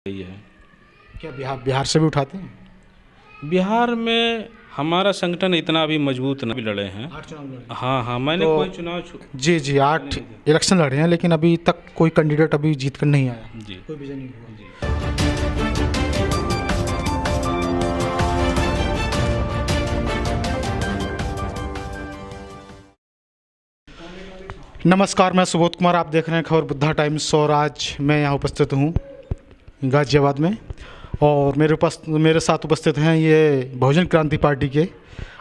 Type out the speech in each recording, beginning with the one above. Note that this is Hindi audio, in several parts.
रही है। क्या बिहार से भी उठाते हैं? बिहार में हमारा संगठन इतना अभी मजबूत नहीं लड़े हैं। 8 चुनाव लड़े। हाँ हाँ, मैंने तो कोई चुनाव जी जी 8 इलेक्शन लड़े हैं, लेकिन अभी तक कोई कैंडिडेट अभी जीत कर नहीं आया। जी कोई विजय नहीं हुआ। जी। नमस्कार, मैं सुबोध कुमार, आप देख रहे हैं खबर बुद्धा टाइम्स। और आज मैं यहाँ उपस्थित हूँ गाज़ियाबाद में, और मेरे साथ उपस्थित हैं ये बहुजन क्रांति पार्टी के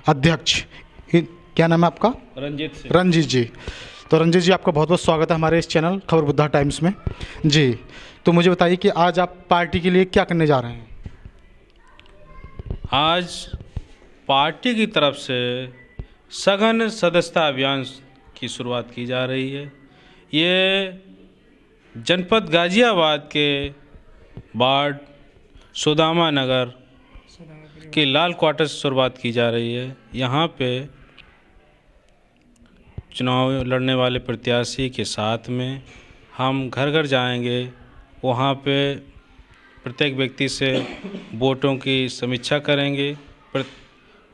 अध्यक्ष। क्या नाम है आपका? रंजीत जी। तो रंजीत जी, आपका बहुत बहुत स्वागत है हमारे इस चैनल खबर बुद्धा टाइम्स में जी। तो मुझे बताइए कि आज आप पार्टी के लिए क्या करने जा रहे हैं? आज पार्टी की तरफ से सघन सदस्यता अभियान की शुरुआत की जा रही है। ये जनपद गाज़ियाबाद के वार्ड सुदामा नगर के लाल क्वार्टर से शुरुआत की जा रही है। यहाँ पे चुनाव लड़ने वाले प्रत्याशी के साथ में हम घर घर जाएंगे। वहाँ पे प्रत्येक व्यक्ति से वोटों की समीक्षा करेंगे,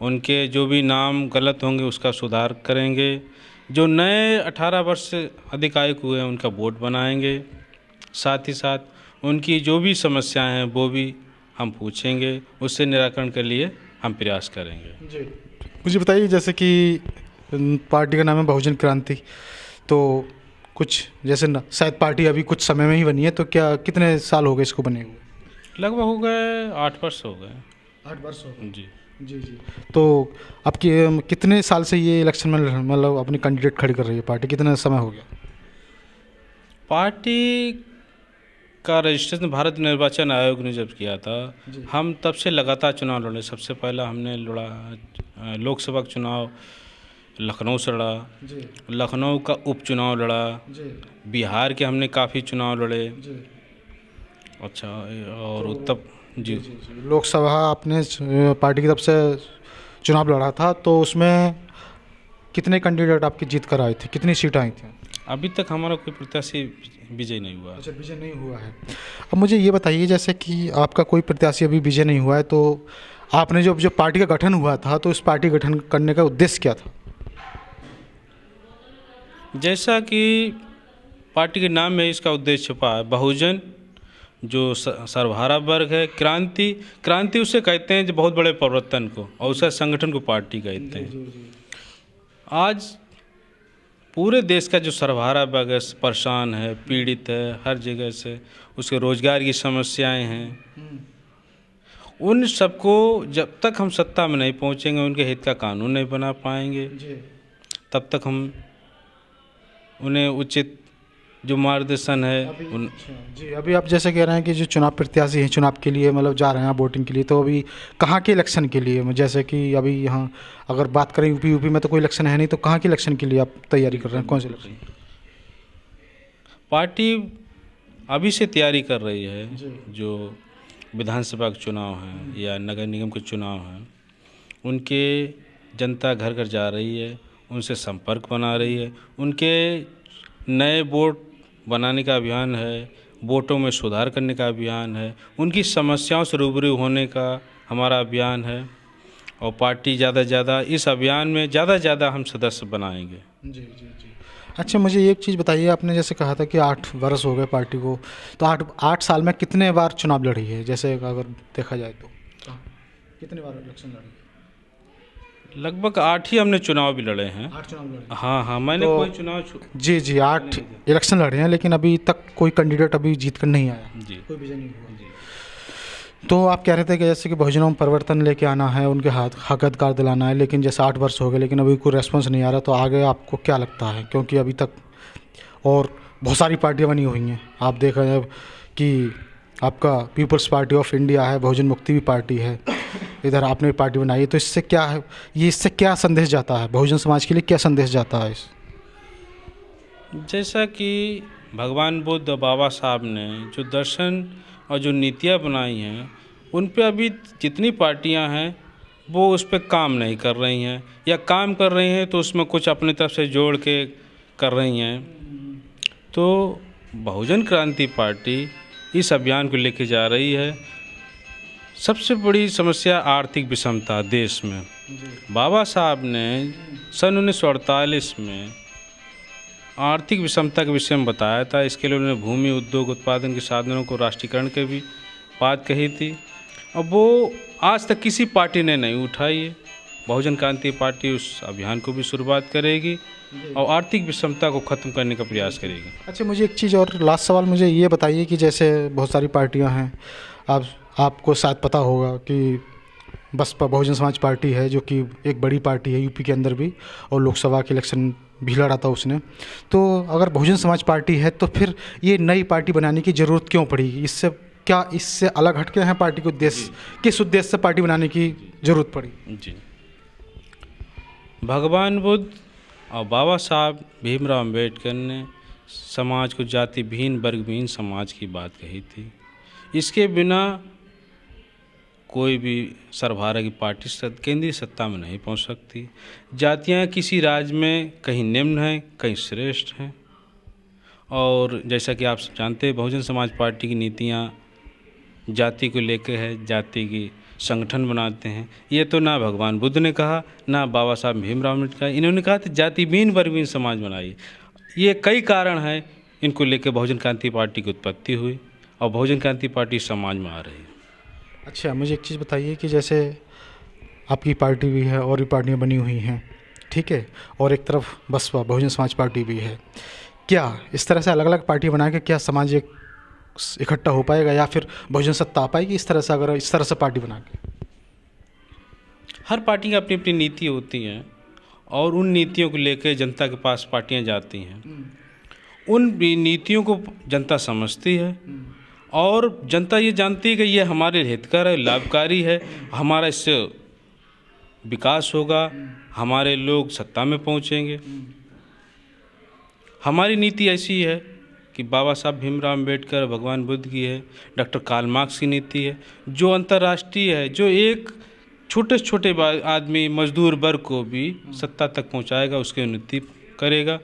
उनके जो भी नाम गलत होंगे उसका सुधार करेंगे। जो नए 18 वर्ष से अधिक आयु हुए हैं उनका वोट बनाएंगे। साथ ही साथ उनकी जो भी समस्याएं हैं वो भी हम पूछेंगे, उससे निराकरण के लिए हम प्रयास करेंगे। जी, मुझे बताइए, जैसे कि पार्टी का नाम है बहुजन क्रांति, तो कुछ जैसे शायद पार्टी अभी कुछ समय में ही बनी है, तो क्या कितने साल हो गए इसको बने हुए? लगभग हो गए 8 वर्ष हो गए। 8 वर्ष हो गए। जी जी जी। तो आपकी कितने साल से ये इलेक्शन में मतलब अपनी कैंडिडेट खड़ी कर रही है पार्टी? कितना समय हो गया? पार्टी का रजिस्ट्रेशन भारत निर्वाचन आयोग ने जब किया था, हम तब से लगातार चुनाव लड़े। सबसे पहला हमने लड़ा लोकसभा का चुनाव लखनऊ से लड़ा, लखनऊ का उपचुनाव लड़ा, बिहार के हमने काफ़ी चुनाव लड़े। अच्छा, और उत्तर जी लोकसभा आपने पार्टी की तरफ से चुनाव लड़ा था, तो उसमें कितने कैंडिडेट आपकी जीत कर आए थे? कितनी सीटें आई थी? अभी तक हमारा कोई प्रत्याशी विजय नहीं हुआ। अच्छा, विजय नहीं हुआ है। अब मुझे ये बताइए, जैसे कि आपका कोई प्रत्याशी अभी विजय नहीं हुआ है, तो आपने जो पार्टी का गठन हुआ था, तो इस पार्टी गठन करने का उद्देश्य क्या था? जैसा कि पार्टी के नाम में इसका उद्देश्य छुपा है, बहुजन जो सर्वहारा वर्ग है, क्रांति उसे कहते हैं जो बहुत बड़े परिवर्तन को, और उसे संगठन को पार्टी कहते हैं। आज पूरे देश का जो सर्वहारा वर्ग है परेशान है, पीड़ित है, हर जगह से उसके रोजगार की समस्याएं हैं। उन सबको जब तक हम सत्ता में नहीं पहुंचेंगे, उनके हित का कानून नहीं बना पाएंगे, तब तक हम उन्हें उचित जो मार्गदर्शन है जी। अभी आप जैसे कह रहे हैं कि जो चुनाव प्रत्याशी हैं, चुनाव के लिए मतलब जा रहे हैं वोटिंग के लिए, तो अभी कहाँ के इलेक्शन के लिए? जैसे कि अभी यहाँ अगर बात करें यूपी में तो कोई इलेक्शन है नहीं, तो कहाँ के इलेक्शन के लिए आप तैयारी कर रहे हैं? कौन से इलेक्शन? पार्टी अभी से तैयारी कर रही है। जो विधानसभा के चुनाव हैं या नगर निगम के चुनाव हैं, उनके जनता घर घर जा रही है, उनसे संपर्क बना रही है, उनके नए वोट बनाने का अभियान है, वोटों में सुधार करने का अभियान है, उनकी समस्याओं से रूबरू होने का हमारा अभियान है। और पार्टी ज़्यादा से ज़्यादा इस अभियान में ज़्यादा हम सदस्य बनाएंगे। जी जी जी। अच्छा, मुझे एक चीज़ बताइए, आपने जैसे कहा था कि 8 वर्ष हो गए पार्टी को, तो 8 साल में कितने बार चुनाव लड़ी है? जैसे अगर देखा जाए तो कितने बार इलेक्शन लड़ी? लगभग 8 ही हमने चुनाव भी लड़े हैं। 8 चुनाव लड़े। हाँ हाँ, मैंने कोई चुनाव जी जी 8 इलेक्शन लड़े हैं, लेकिन अभी तक कोई कैंडिडेट अभी जीत कर नहीं आया। जी, कोई विजय नहीं हुआ। जी। तो आप कह रहे थे कि जैसे कि बहुजनों में परिवर्तन लेके आना है, उनके हक अधिकार दिलाना है, लेकिन जैसे 8 वर्ष हो गए लेकिन अभी कोई रेस्पॉन्स नहीं आ रहा, तो आगे आपको क्या लगता है? क्योंकि अभी तक और बहुत सारी पार्टियाँ बनी हुई हैं। आप देख रहे हैं कि आपका पीपल्स पार्टी ऑफ इंडिया है, बहुजन मुक्ति भी पार्टी है, इधर आपने पार्टी बनाई है, तो इससे क्या है, इससे क्या संदेश जाता है बहुजन समाज के लिए? क्या संदेश जाता है इस? जैसा कि भगवान बुद्ध बाबा साहब ने जो दर्शन और जो नीतियाँ बनाई हैं, उन पे अभी जितनी पार्टियां हैं वो उस पर काम नहीं कर रही हैं, या काम कर रही हैं तो उसमें कुछ अपनी तरफ से जोड़ के कर रही हैं। तो बहुजन क्रांति पार्टी इस अभियान को लेके जा रही है। सबसे बड़ी समस्या आर्थिक विषमता देश में। बाबा साहब ने सन 1948 में आर्थिक विषमता के विषय में बताया था। इसके लिए उन्होंने भूमि, उद्योग, उत्पादन के साधनों को राष्ट्रीयकरण की भी बात कही थी, और वो आज तक किसी पार्टी ने नहीं उठाई है। बहुजन क्रांति पार्टी उस अभियान को भी शुरुआत करेगी और आर्थिक विषमता को ख़त्म करने का प्रयास करेगी। अच्छा, मुझे एक चीज़ और लास्ट सवाल मुझे ये बताइए कि जैसे बहुत सारी पार्टियां हैं, आपको शायद पता होगा कि बसपा बहुजन समाज पार्टी है, जो कि एक बड़ी पार्टी है यूपी के अंदर भी, और लोकसभा के इलेक्शन भी लड़ा था उसने। तो अगर बहुजन समाज पार्टी है तो फिर ये नई पार्टी बनाने की ज़रूरत क्यों पड़ी? इससे अलग हटके हैं पार्टी के उद्देश्य, किस उद्देश्य से पार्टी बनाने की ज़रूरत पड़ी? जी, भगवान बुद्ध और बाबा साहब भीमराव अम्बेडकर ने समाज को जाति विहीन, वर्ग विहीन समाज की बात कही थी। इसके बिना कोई भी सर्वहारा की पार्टी केंद्रीय सत्ता में नहीं पहुंच सकती। जातियां किसी राज्य में कहीं निम्न हैं, कहीं श्रेष्ठ हैं, और जैसा कि आप सब जानते हैं, बहुजन समाज पार्टी की नीतियां जाति को लेकर है, जाति की संगठन बनाते हैं। ये तो ना भगवान बुद्ध ने कहा, ना बाबा साहब भीमराव ने कहा। इन्होंने कहा था जाति विहीन, वर्ग विहीन समाज बनाइए। ये कई कारण हैं, इनको लेकर बहुजन क्रांति पार्टी की उत्पत्ति हुई और बहुजन क्रांति पार्टी समाज में आ रही है। अच्छा, मुझे एक चीज़ बताइए कि जैसे आपकी पार्टी भी है और भी पार्टियां बनी हुई हैं, ठीक है, और एक तरफ बसपा बहुजन समाज पार्टी भी है, क्या इस तरह से अलग अलग पार्टी बना के क्या समाज एक इकट्ठा हो पाएगा, या फिर बहुजन सत्ता आ पाएगी इस तरह से, अगर इस तरह से पार्टी बना के? हर पार्टी की अपनी अपनी नीति होती हैं, और उन नीतियों को लेकर जनता के पास पार्टियां जाती हैं। उन नीतियों को जनता समझती है, और जनता ये जानती है कि ये हमारे हितकर है, लाभकारी है, हमारा इससे विकास होगा, हमारे लोग सत्ता में पहुंचेंगे। हमारी नीति ऐसी है कि बाबा साहब भीमराव अम्बेडकर, भगवान बुद्ध की है, डॉक्टर कार्ल मार्क्स की नीति है, जो अंतर्राष्ट्रीय है, जो एक छोटे से छोटे आदमी, मजदूर वर्ग को भी सत्ता तक पहुंचाएगा, उसकी उन्नति करेगा।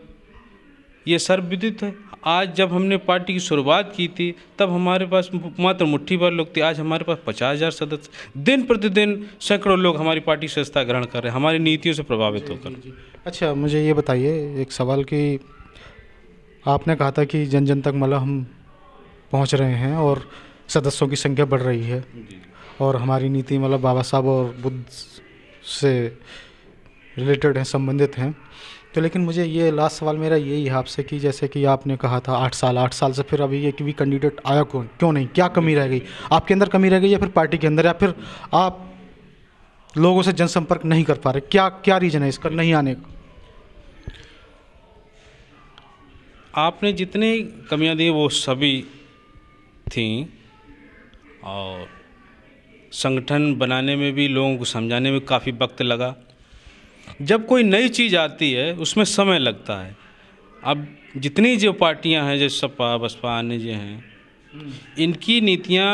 ये सर्वविदित है। आज जब हमने पार्टी की शुरुआत की थी, तब हमारे पास मात्र मुट्ठी भर लोग थे। आज हमारे पास 50,000 सदस्य, दिन प्रतिदिन सैकड़ों लोग हमारी पार्टी से सत्ता ग्रहण कर रहे हैं, हमारी नीतियों से प्रभावित होकर। अच्छा, मुझे ये बताइए एक सवाल कि आपने कहा था कि जन जन तक मतलब हम पहुंच रहे हैं और सदस्यों की संख्या बढ़ रही है, और हमारी नीति मतलब बाबा साहब और बुद्ध से रिलेटेड हैं, संबंधित हैं। तो लेकिन मुझे ये लास्ट सवाल मेरा यही है आपसे कि जैसे कि आपने कहा था 8 साल से फिर अभी एक भी कैंडिडेट आया क्यों नहीं? क्या कमी रह गई आपके अंदर? कमी रह गई या फिर पार्टी के अंदर, या फिर आप लोगों से जनसंपर्क नहीं कर पा रहे? क्या रीज़न है इसका नहीं आने का? आपने जितनी कमियां दी वो सभी थीं, और संगठन बनाने में भी लोगों को समझाने में काफ़ी वक्त लगा। जब कोई नई चीज़ आती है उसमें समय लगता है। अब जितनी जो पार्टियां हैं, जैसे सपा, बसपा, अन्य जो हैं, इनकी नीतियां,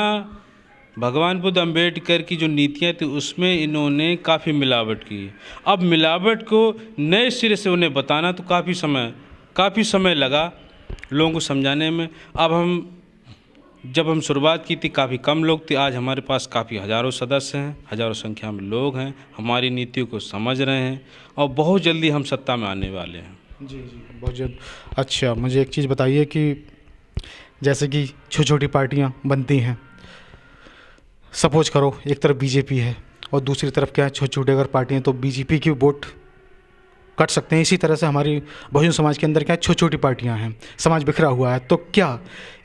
भगवान बुद्ध अम्बेडकर की जो नीतियां थी उसमें इन्होंने काफ़ी मिलावट की। अब मिलावट को नए सिरे से उन्हें बताना तो काफ़ी समय लगा लोगों को समझाने में। अब जब हम शुरुआत की थी काफ़ी कम लोग थे, आज हमारे पास काफ़ी हज़ारों सदस्य हैं, हज़ारों संख्या में लोग हैं, हमारी नीतियों को समझ रहे हैं, और बहुत जल्दी हम सत्ता में आने वाले हैं। जी, बहुत जल्द। अच्छा, मुझे एक चीज़ बताइए कि जैसे कि छोटी छोटी पार्टियां बनती हैं, सपोज करो एक तरफ बीजेपी है और दूसरी तरफ क्या है, छोटी छोटी अगर पार्टियां, तो बीजेपी की वोट कट सकते हैं। इसी तरह से हमारी बहुजन समाज के अंदर क्या है, छोटी छोटी पार्टियां हैं, समाज बिखरा हुआ है। तो क्या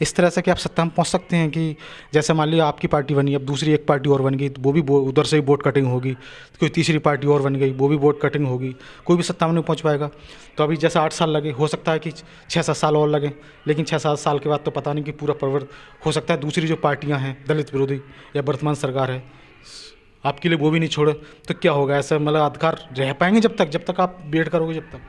इस तरह से कि आप सत्ता में पहुंच सकते हैं कि जैसे मान लिया आपकी पार्टी बनी, अब दूसरी एक पार्टी और बन गई, तो वो भी उधर से ही वोट कटिंग होगी, कोई तीसरी पार्टी और बन गई, वो भी वोट कटिंग होगी, कोई भी सत्ता में नहीं पहुँच पाएगा। तो अभी जैसे 8 साल लगे, हो सकता है कि 6-7 साल और लगे, लेकिन 6-7 साल के बाद तो पता नहीं कि पूरा हो सकता है दूसरी जो पार्टियाँ हैं, दलित विरोधी या वर्तमान सरकार है, आपके लिए वो भी नहीं छोड़े, तो क्या होगा? ऐसा मतलब अधिकार रह पाएंगे जब तक आप वेट करोगे जब तक?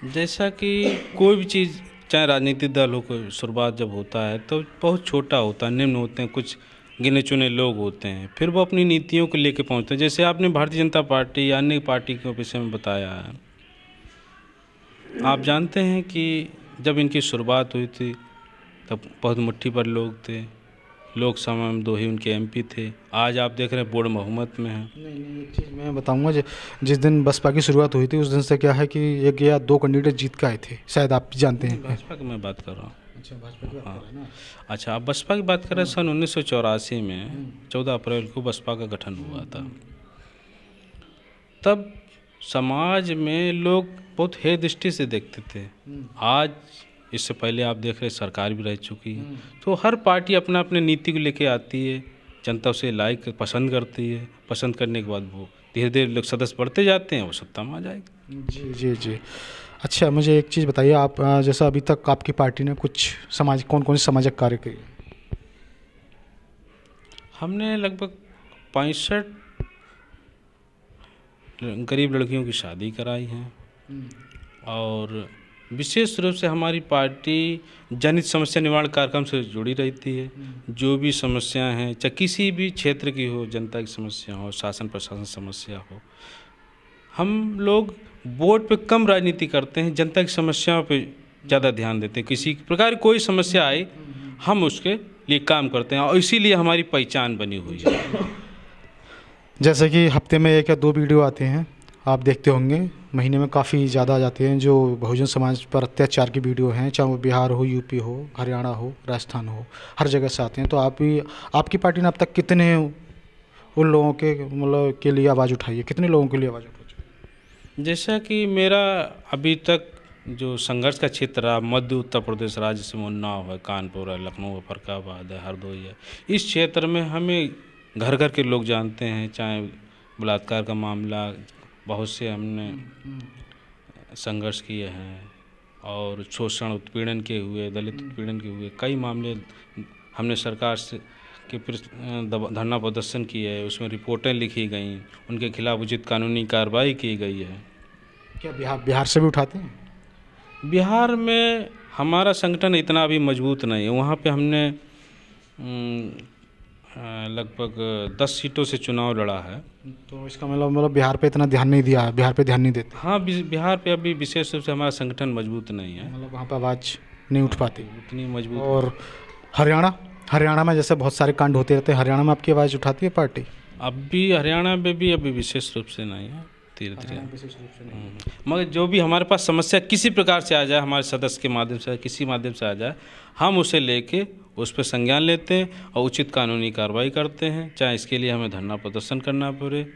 जैसा कि कोई भी चीज़, चाहे राजनीतिक दल हो, कोई शुरुआत जब होता है तो बहुत छोटा होता है, निम्न होते हैं, कुछ गिने चुने लोग होते हैं, फिर वो अपनी नीतियों को लेकर पहुंचते हैं। जैसे आपने भारतीय जनता पार्टी या अन्य पार्टी के विषय में बताया है, आप जानते हैं कि जब इनकी शुरुआत हुई थी तब बहुत मुट्ठी पर लोग थे। लोकसभा में 2 ही उनके एमपी थे। आज आप देख रहे हैं बोर्ड बहुमत में हैं। नहीं, एक चीज़ मैं बताऊंगा, जिस दिन बसपा की शुरुआत हुई थी उस दिन से क्या है कि 1 या 2 कैंडिडेट जीत के आए थे, शायद आप जानते हैं। भाजपा की मैं बात कर रहा हूँ। अच्छा, भाजपा की बात कर रहे हैं ना। अच्छा, आप बसपा की बात कर रहे हैं। सन 1984 में 14 अप्रैल को बसपा का गठन हुआ था। तब समाज में लोग बहुत हे दृष्टि से देखते थे। आज इससे पहले आप देख रहे सरकार भी रह चुकी है, तो हर पार्टी अपना अपने नीति को लेके आती है, जनता उसे लाइक पसंद करती है। पसंद करने के बाद वो धीरे धीरे लोग सदस्य बढ़ते जाते हैं, वो सत्ता में आ जाएगी। जी जी जी। अच्छा, मुझे एक चीज़ बताइए, आप जैसा अभी तक आपकी पार्टी ने कुछ कौन कौन से सामाजिक कार्य किए? हमने लगभग 65 गरीब लड़कियों की शादी कराई है, और विशेष रूप से हमारी पार्टी जनहित समस्या निवारण कार्यक्रम से जुड़ी रहती है। जो भी समस्याएं हैं, चाहे किसी भी क्षेत्र की हो, जनता की समस्या हो, शासन प्रशासन समस्या हो, हम लोग वोट पे कम राजनीति करते हैं, जनता की समस्याओं पे ज़्यादा ध्यान देते हैं। किसी प्रकार की कोई समस्या आए, हम उसके लिए काम करते हैं, और इसीलिए हमारी पहचान बनी हुई है। जैसे कि हफ्ते में 1 या 2 वीडियो आते हैं, आप देखते होंगे, महीने में काफ़ी ज़्यादा आ जाते हैं, जो बहुजन समाज पर अत्याचार की वीडियो हैं, चाहे वो बिहार हो, यूपी हो, हरियाणा हो, राजस्थान हो, हर जगह से आते हैं। तो आपकी पार्टी ने अब तक कितने उन लोगों के मतलब के लिए आवाज़ उठाई है, कितने लोगों के लिए आवाज़ उठाई? जैसा कि मेरा अभी तक जो संघर्ष का क्षेत्र रहा, मध्य उत्तर प्रदेश राज्य से उन्नाव है, कानपुर है, लखनऊ है, फरक्काबाद है, हरदोई है, इस क्षेत्र में हमें घर घर के लोग जानते हैं। चाहे बलात्कार का मामला, बहुत से हमने संघर्ष किए हैं, और शोषण उत्पीड़न के हुए, दलित उत्पीड़न के हुए कई मामले हमने सरकार से के धरना प्रदर्शन किए है, उसमें रिपोर्टें लिखी गई, उनके खिलाफ उचित कानूनी कार्रवाई की गई है। क्या बिहार से भी उठाते हैं? बिहार में हमारा संगठन इतना अभी मजबूत नहीं है। वहाँ पे हमने लगभग 10 सीटों से चुनाव लड़ा है। तो इसका मतलब बिहार पे इतना ध्यान नहीं दिया है, बिहार पे ध्यान नहीं देते? हाँ, बिहार पे अभी विशेष रूप से हमारा संगठन मजबूत नहीं है, मतलब वहाँ पे आवाज़ नहीं उठ पाती उतनी मजबूत। और हरियाणा में जैसे बहुत सारे कांड होते रहते हैं, हरियाणा में आपकी आवाज़ उठाती है पार्टी? अब भी हरियाणा में भी अभी विशेष रूप से नहीं है, धीरे धीरे। मगर जो भी हमारे पास समस्या किसी प्रकार से आ जाए, हमारे सदस्य के माध्यम से, किसी माध्यम से आ जाए, हम उसे लेके उस पर संज्ञान लेते हैं और उचित कानूनी कार्रवाई करते हैं। चाहे इसके लिए हमें धरना प्रदर्शन करना पड़े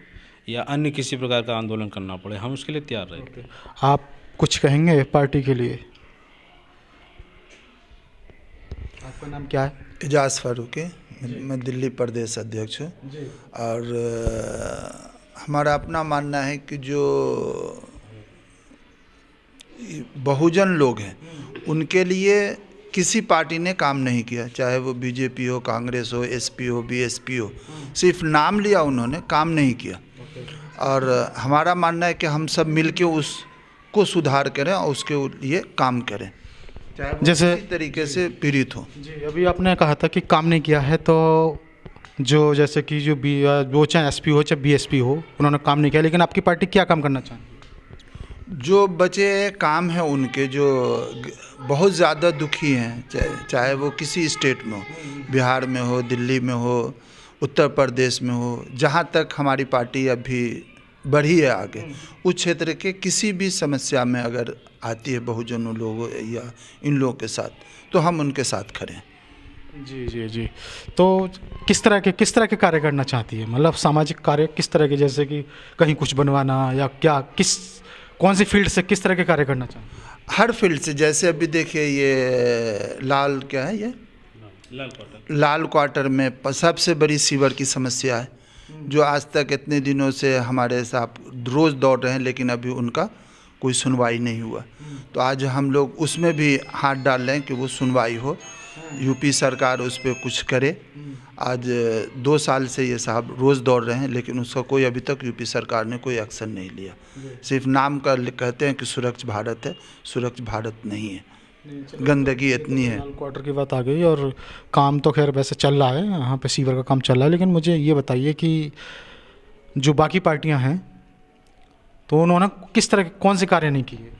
या अन्य किसी प्रकार का आंदोलन करना पड़े, हम उसके लिए तैयार रहेंगे। आप कुछ कहेंगे पार्टी के लिए? आपका नाम क्या है? एजाज फारूकी, मैं दिल्ली प्रदेश अध्यक्ष हूँ। और हमारा अपना मानना है कि जो बहुजन लोग हैं उनके लिए किसी पार्टी ने काम नहीं किया, चाहे वो बीजेपी हो, कांग्रेस हो, एसपी हो, बीएसपी हो, सिर्फ नाम लिया, उन्होंने काम नहीं किया। और हमारा मानना है कि हम सब मिलके उसको सुधार करें और उसके लिए काम करें, जैसे तरीके से पीड़ित हो। जी, अभी आपने कहा था कि काम नहीं किया है, तो जो जैसे कि वो चाहे एसपी हो चाहे बीएसपी हो, उन्होंने काम नहीं किया, लेकिन आपकी पार्टी क्या काम करना चाहती है? जो बचे काम हैं उनके, जो बहुत ज़्यादा दुखी हैं, चाहे वो किसी स्टेट में हो, बिहार में हो, दिल्ली में हो, उत्तर प्रदेश में हो, जहाँ तक हमारी पार्टी अभी बढ़ी है आगे, उस क्षेत्र के किसी भी समस्या में अगर आती है बहुजनों लोगों या इन लोगों के साथ, तो हम उनके साथ खड़े हैं। जी जी जी। तो किस तरह के कार्य करना चाहती है? मतलब सामाजिक कार्य किस तरह के, जैसे कि कहीं कुछ बनवाना या क्या, कौन सी फील्ड से किस तरह के कार्य करना चाहती है? हर फील्ड से। जैसे अभी देखिए, ये लाल क्वार्टर में सबसे बड़ी सीवर की समस्या है, जो आज तक इतने दिनों से हमारे साथ रोज़ दौड़ रहे हैं, लेकिन अभी उनका कोई सुनवाई नहीं हुआ। तो आज हम लोग उसमें भी हाथ डाल रहे हैं कि वो सुनवाई हो, यूपी सरकार उस पर कुछ करे। आज 2 साल से ये साहब रोज़ दौड़ रहे हैं, लेकिन उसका कोई अभी तक यूपी सरकार ने कोई एक्शन नहीं लिया। सिर्फ नाम का कहते हैं कि स्वच्छ भारत है, स्वच्छ भारत नहीं है, गंदगी इतनी है। लाल क्वार्टर की बात आ गई, और काम तो खैर वैसे चल रहा है, यहाँ पे सीवर का काम चल रहा है, लेकिन मुझे ये बताइए कि जो बाकी पार्टियाँ हैं, तो उन्होंने किस तरह के कौन से कार्य नहीं किए?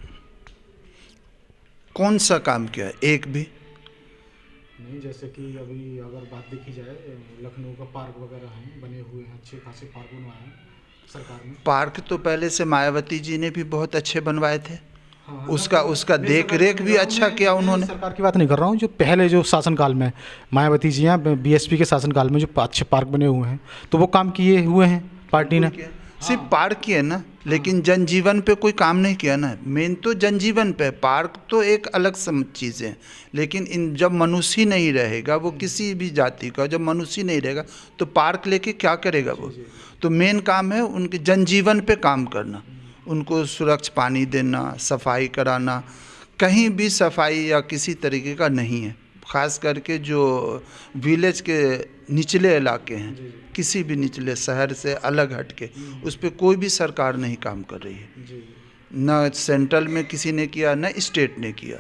कौन सा काम किया? एक भी नहीं, जैसे कि अभी अगर बात देखी जाए, लखनऊ का पार्क वगैरह हैं, बने हुए हैं, अच्छे खासे पार्क बनवाए हैं सरकार ने। पार्क तो पहले से मायावती जी ने भी बहुत अच्छे बनवाए थे। हाँ, उसका देख रेख भी अच्छा किया उन्होंने। सरकार की बात नहीं कर रहा हूँ, जो पहले जो शासनकाल में मायावती जी हैं, बीएसपी के शासनकाल में जो अच्छे पार्क बने हुए हैं, तो वो काम किए हुए हैं पार्टी ने। सिर्फ पार्क किए ना, लेकिन जनजीवन पे कोई काम नहीं किया ना। मेन तो जनजीवन पे, पार्क तो एक अलग चीज़ है, लेकिन इन जब मनुष्य ही नहीं रहेगा, वो किसी भी जाति का जब मनुष्य ही नहीं रहेगा तो पार्क लेके क्या करेगा वो। तो मेन काम है उनके जनजीवन पे काम करना, उनको सुरक्षित पानी देना, सफाई कराना। कहीं भी सफाई या किसी तरीके का नहीं है, ख़ास करके जो विलेज के निचले इलाके हैं, किसी भी निचले शहर से अलग हट के उस पर कोई भी सरकार नहीं काम कर रही है। न सेंट्रल में किसी ने किया, न स्टेट ने किया।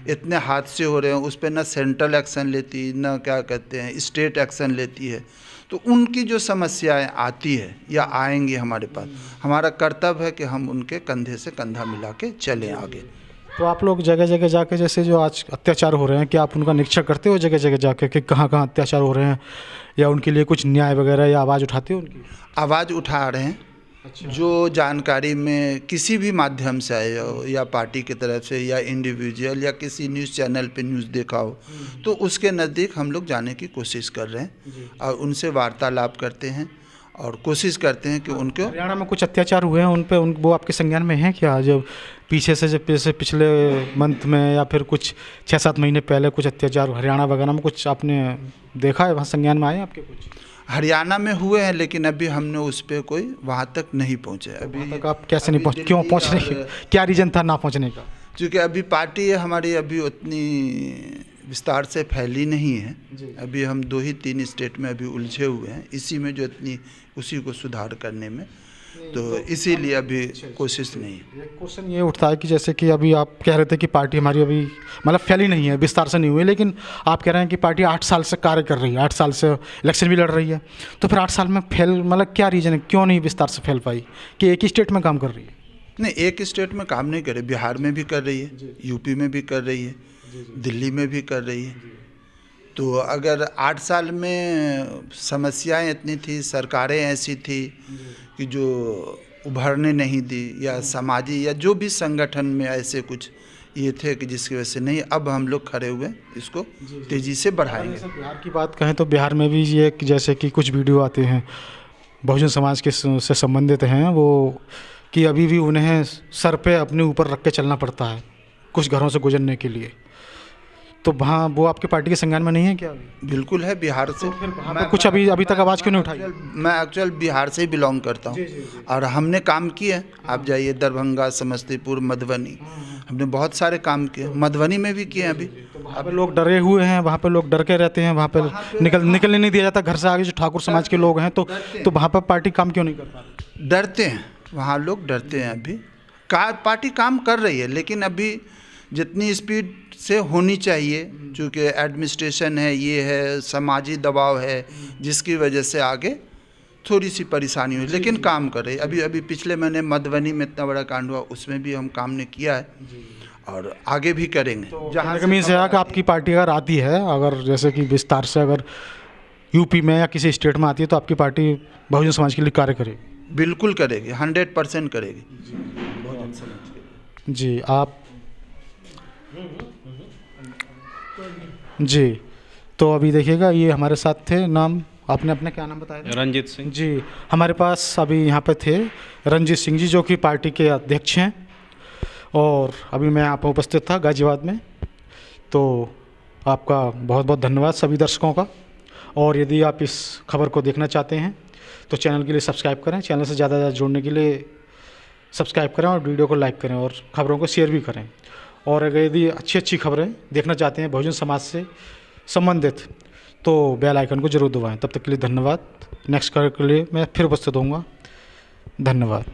इतने हादसे हो रहे हैं उस पर, न सेंट्रल एक्शन लेती, न क्या कहते हैं स्टेट एक्शन लेती है। तो उनकी जो समस्याएं आती है या आएंगी हमारे पास, हमारा कर्तव्य है कि हम उनके कंधे से कंधा मिला के चलें आगे। तो आप लोग जगह जगह जाके, जैसे जो आज अत्याचार हो रहे हैं, क्या आप उनका निरीक्षण करते हो जगह जगह जाके कि कहाँ कहाँ अत्याचार हो रहे हैं, या उनके लिए कुछ न्याय वगैरह या आवाज़ उठाते हो उनकी? आवाज़ उठा रहे हैं। अच्छा। जो जानकारी में किसी भी माध्यम से आए हो, या पार्टी की तरफ से या इंडिविजुअल या किसी न्यूज़ चैनल पे न्यूज़ देखा हो, तो उसके नज़दीक हम लोग जाने की कोशिश कर रहे हैं और उनसे वार्तालाप करते हैं और कोशिश करते हैं कि उनको। हरियाणा में कुछ अत्याचार हुए हैं उन पे, वो आपके संज्ञान में हैं क्या? जब पीछे से जब पिछले मंथ में या फिर कुछ 6-7 महीने पहले कुछ अत्याचार हरियाणा वगैरह में कुछ आपने देखा है, वहाँ संज्ञान में आए आपके कुछ? हरियाणा में हुए हैं, लेकिन अभी हमने उस पर कोई वहाँ तक नहीं पहुँचे। अभी तक आप कैसे नहीं पहुँचे? क्यों पहुँच रहे, क्या रीज़न था ना पहुँचने का? क्योंकि अभी पार्टी हमारी अभी उतनी विस्तार से फैली नहीं है। अभी हम 2 ही 3 स्टेट में अभी उलझे हुए हैं, इसी में जो इतनी उसी को सुधार करने में, तो इसीलिए अभी कोशिश नहीं है। एक क्वेश्चन ये उठता है कि जैसे कि अभी आप कह रहे थे कि पार्टी हमारी अभी मतलब फैली नहीं है, विस्तार से नहीं हुई, लेकिन आप कह रहे हैं कि पार्टी 8 साल से कार्य कर रही है, 8 साल से इलेक्शन भी लड़ रही है, तो फिर 8 साल में फैल मतलब क्या रीज़न है, क्यों नहीं विस्तार से फैल पाई कि एक ही स्टेट में काम कर रही है? नहीं, एक स्टेट में काम नहीं करे, बिहार में भी कर रही है, यूपी में भी कर रही है, दिल्ली में भी कर रही है। तो अगर 8 साल में समस्याएं इतनी थी, सरकारें ऐसी थी कि जो उभरने नहीं दी, या समाजी या जो भी संगठन में ऐसे कुछ ये थे कि जिसकी वजह से नहीं, अब हम लोग खड़े हुए इसको तेज़ी से बढ़ाएंगे। बिहार की बात कहें तो बिहार में भी ये जैसे कि कुछ वीडियो आते हैं बहुजन समाज के से संबंधित हैं, वो कि अभी भी उन्हें सर पे अपने ऊपर रख के चलना पड़ता है कुछ घरों से गुजरने के लिए, तो वहाँ वो आपके पार्टी के संज्ञान में नहीं है क्या? बिल्कुल है, बिहार से। मैं कुछ अभी तक आवाज़ क्यों नहीं उठाई? मैं एक्चुअल बिहार से ही बिलोंग करता हूँ और हमने काम किए। आप जाइए दरभंगा, समस्तीपुर, मधुबनी, हमने बहुत सारे काम किए, मधुबनी में भी किए अभी। वहाँ पे लोग डरे हुए हैं, वहाँ पे लोग डर के रहते हैं, वहाँ पे निकलने नहीं दिया जाता घर से आगे, जो ठाकुर समाज के लोग हैं, तो वहाँ पर पार्टी काम क्यों नहीं कर पा रही? डरते हैं, वहाँ लोग डरते हैं। अभी पार्टी काम कर रही है, लेकिन अभी जितनी स्पीड से होनी चाहिए, चूँकि एडमिनिस्ट्रेशन है, ये है, समाजी दबाव है, जिसकी वजह से आगे थोड़ी सी परेशानी हुई, लेकिन काम कर रही है। अभी पिछले महीने मधुबनी में इतना बड़ा कांड हुआ, उसमें भी हम काम ने किया है और आगे भी करेंगे। तो जहाँ ज़मीन से कि आपकी पार्टी अगर आती है, अगर जैसे कि विस्तार से अगर यूपी में या किसी स्टेट में आती है, तो आपकी पार्टी बहुजन समाज के लिए कार्य करेगी? बिल्कुल करेगी, 100% करेगी। जी आप जी, तो अभी देखिएगा, ये हमारे साथ थे, नाम आपने अपना क्या नाम बताया? रंजीत सिंह जी। हमारे पास अभी यहाँ पे थे रंजीत सिंह जी, जो कि पार्टी के अध्यक्ष हैं, और अभी मैं यहाँ पर उपस्थित था गाजियाबाद में। तो आपका बहुत बहुत धन्यवाद सभी दर्शकों का, और यदि आप इस खबर को देखना चाहते हैं तो चैनल के लिए सब्सक्राइब करें, चैनल से ज़्यादा जुड़ने के लिए सब्सक्राइब करें और वीडियो को लाइक करें और ख़बरों को शेयर भी करें। और अगर यदि अच्छी खबरें देखना चाहते हैं बहुजन समाज से संबंधित, तो बेल आइकन को जरूर दबाएं। तब तक के लिए धन्यवाद। नेक्स्ट खबर के लिए मैं फिर उपस्थित होऊंगा। धन्यवाद।